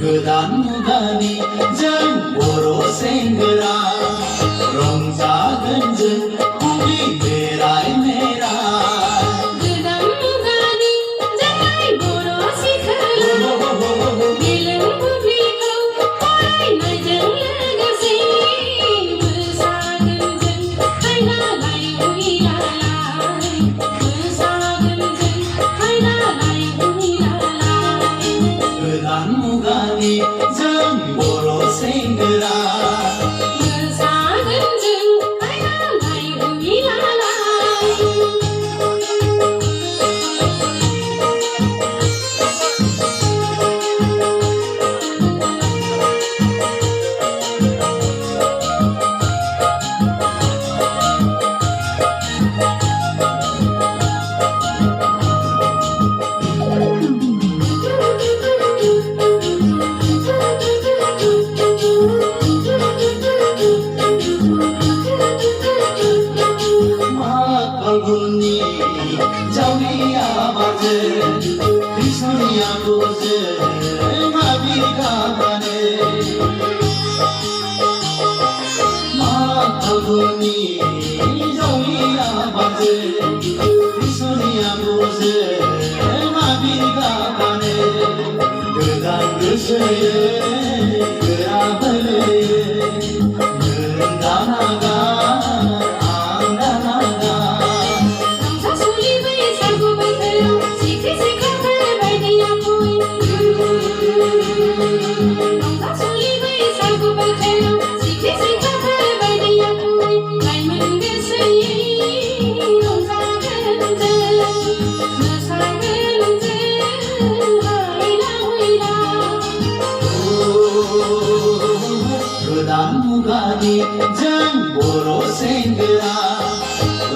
गोदान मुगानि जों बर' सेंग्रा रंजागोन जों बुब्लि मेराय मेराय गोदान मुगानि जोंलाय बर' सिख्ला गेलें बुब्लिखौ फरायनायजों लोगोसे मोसागोन जों हायनालाय हुइलालाय मोसागोन जों हायनालाय हुइलालाय गोदान मुगानि जों बर' सेंग्रा मोसागोन जों हायनालाय हुइलालाय फाल्गुननि जावलिया बाजे कृष्णनिया बोजे माबि गाबाने फाल्गुननि जावलिया बाजे कृष्णनिया बोजे माबि गाबाने गोदान गोसोयै गोरा बोलोयै नों दानागा रंजासुलि बैसागु बोथोराव सिख्रि सिख्लाफोर बायदिया फै रंजासुलि बैसागु बोथोराव सिख्रि सिख्लाफोर बायदिया फै लाइमोन गोसोयै रंजागोन जों मोसागोन जों हायला हुइला गोदान मुगानि जों बर' सेंग्रा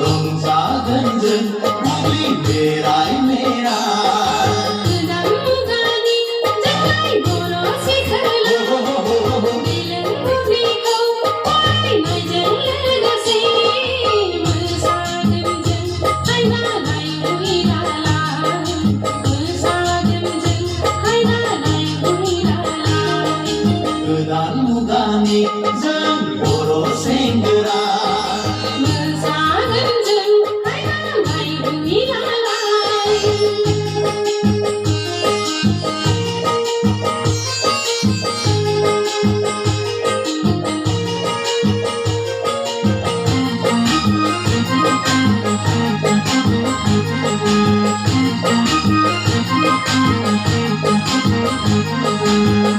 रंजागोन जों बुब्लि मेराय मेराय गोदान मुगानि जोंलाय बर' सिख्ला गेलें बुब्लिखौ फरायनायजों लोगोसे मोसागोन जों हायनालाय हुइलालाय मोसागोन जों हायनालाय हुइलालाय गोदान मुगानि जों बर' सेंग्रा मोसागोन जों हायनालाय हुइलालाय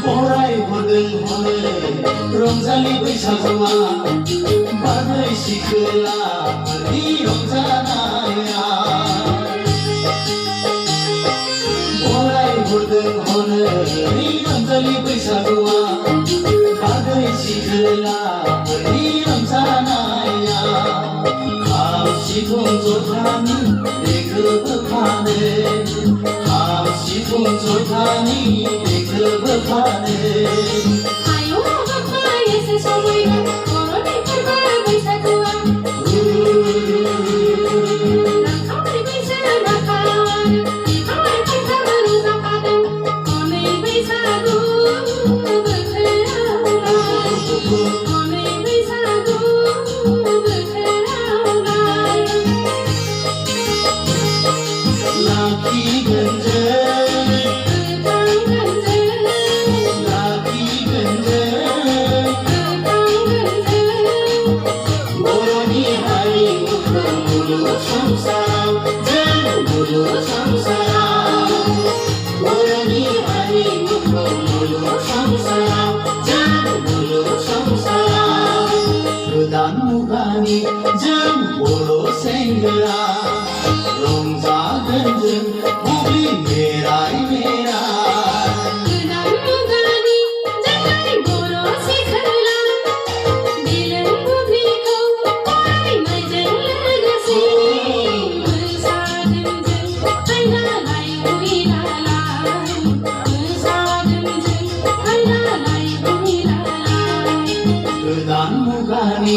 फरायबोदों हनै रंजालि बैसागुआ बारदै सिख्लाफोरनि रंजानाया फरायबोदों हनै रंजालि बैसागुआ बारदै सिख्लाफोरनि रंजानाया खाम सिफुं जथानि देंखोबो फानो खाम सिफुं जथानि देंखोबो फानो आयौ बाबा एसे समायना बर'नि फोरबो बैसागुआ रांखावरि बैसो राखार बिफां लाइफांफ्राबो रोजाबफादों हनै बैसागु बोथोरावलाय हनै बैसागु बोथोरावलाय लाखिगोन जों गोथांगोन जों लाखिगोन जों गोथांगोन जों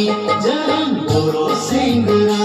जरन बर' सेंग्रा